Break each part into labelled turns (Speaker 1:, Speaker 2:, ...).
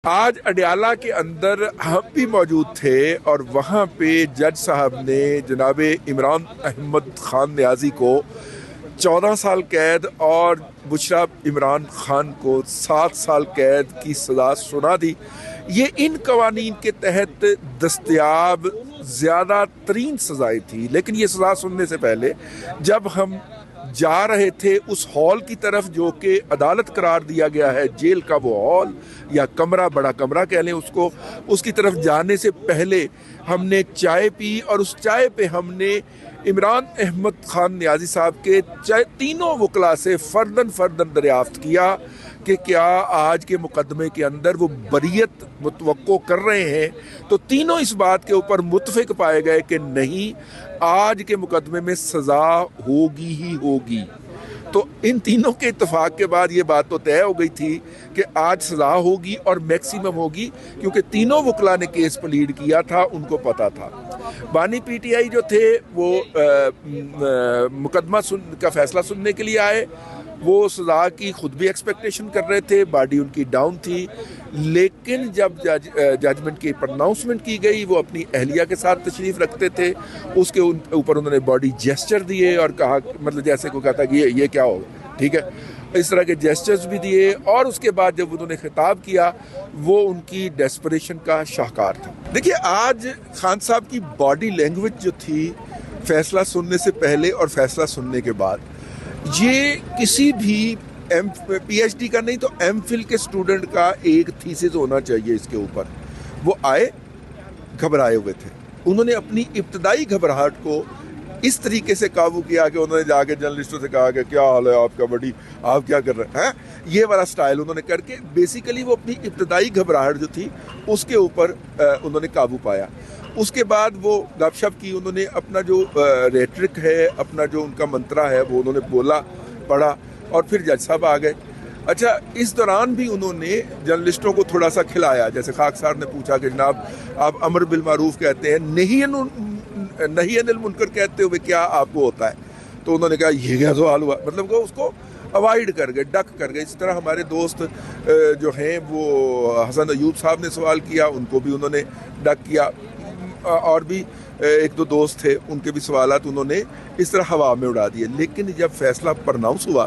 Speaker 1: آج اڈیالہ کے اندر ہم بھی موجود تھے اور وہاں پہ جج صاحب نے جناب عمران احمد خان نیازی کو 14 سال قید اور بشرا عمران خان کو 7 سال قید کی سزا سنا دی۔ یہ ان قوانین کے تحت دستیاب زیادہ ترین سزائیں تھی، لیکن یہ سزا سننے سے پہلے جب ہم جا رہے تھے اس ہال کی طرف جو کہ عدالت قرار دیا گیا ہے، جیل کا وہ ہال یا کمرہ، بڑا کمرہ کہہ لیں اس کو، اس کی طرف جانے سے پہلے ہم نے چائے پی اور اس چائے پہ ہم نے عمران احمد خان نیازی صاحب کے تینوں وکلا سے فرداً دریافت کیا کہ کیا آج کے مقدمے کے اندر وہ بریت متوقع کر رہے ہیں، تو تینوں اس بات کے اوپر متفق پائے گئے کہ نہیں، آج کے مقدمے میں سزا ہوگی ہی ہوگی۔ تو ان تینوں کے اتفاق کے بعد یہ بات تو طے ہو گئی تھی کہ آج سزا ہوگی اور میکسیمم ہوگی، کیونکہ تینوں وکلا نے کیس پلیڈ کیا تھا، ان کو پتا تھا۔ بانی پی ٹی آئی جو تھے وہ مقدمہ کا فیصلہ سننے کے لیے آئے، وہ سزا کی خود بھی ایکسپیکٹیشن کر رہے تھے، باڈی ان کی ڈاؤن تھی، لیکن جب ججمنٹ کی پرناؤنسمنٹ کی گئی، وہ اپنی اہلیہ کے ساتھ تشریف رکھتے تھے، اس کے اوپر انہوں نے باڈی جیسچر دیے اور کہا، مطلب جیسے کو کہتا کہ یہ کیا ہوگا، ٹھیک ہے، اس طرح کے جیسچرز بھی دیے، اور اس کے بعد جب انہوں نے خطاب کیا وہ ان کی ڈیسپریشن کا شاہکار تھا۔ دیکھیے، آج خان صاحب کی باڈی لینگویج جو تھی فیصلہ سننے سے پہلے اور فیصلہ سننے کے بعد، یہ کسی بھی پی ایچ ڈی کا نہیں تو ایم فل کے اسٹوڈنٹ کا ایک تھیسس ہونا چاہیے اس کے اوپر۔ وہ آئے گھبرائے ہوئے تھے، انہوں نے اپنی ابتدائی گھبراہٹ کو اس طریقے سے قابو کیا کہ انہوں نے جا کے جرنلسٹوں سے کہا کہ کیا حال ہے آپ کا بڑی، آپ کیا کر رہے ہیں، یہ والا سٹائل انہوں نے کر کے بیسیکلی وہ اپنی ابتدائی گھبراہٹ جو تھی اس کے اوپر انہوں نے قابو پایا۔ اس کے بعد وہ گپ شپ کی، انہوں نے اپنا جو ریٹرک ہے، اپنا جو ان کا منترا ہے وہ انہوں نے بولا، پڑھا، اور پھر جج صاحب آ گئے۔ اچھا، اس دوران بھی انہوں نے جرنلسٹوں کو تھوڑا سا کھلایا، جیسے خاک صاحب نے پوچھا کہ جناب آپ امر بالمعروف کہتے ہیں، نہی عن المنکر کہتے ہوئے کیا آپ کو ہوتا ہے؟ تو انہوں نے کہا یہ کیا سوال ہوا، مطلب کہ اس کو اوائڈ کر گئے، ڈک کر گئے۔ اس طرح ہمارے دوست جو ہیں وہ حسن ایوب صاحب نے سوال کیا، ان کو بھی انہوں نے ڈک کیا، اور بھی ایک دو دوست تھے، ان کے بھی سوالات انہوں نے اس طرح ہوا میں اڑا دیے۔ لیکن جب فیصلہ پرناؤنس ہوا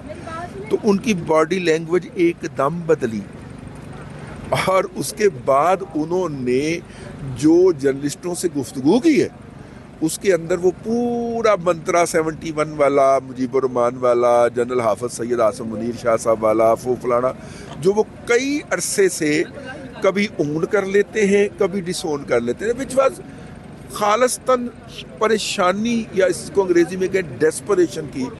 Speaker 1: تو ان کی باڈی لینگویج ایک دم بدلی، اور اس کے بعد انہوں نے جو جرنلسٹوں سے گفتگو کی ہے اس کے اندر وہ پورا منترا 71 والا، مجیب الرحمان والا، جنرل حافظ سید عاصم منیر شاہ صاحب والا، فلانا، جو وہ کئی عرصے سے کبھی اون کر لیتے ہیں کبھی ڈس اون کر لیتے ہیں، وچ واز خالصتاً پریشانی، یا اس کو انگریزی میں کہیں ڈیسپریشن کی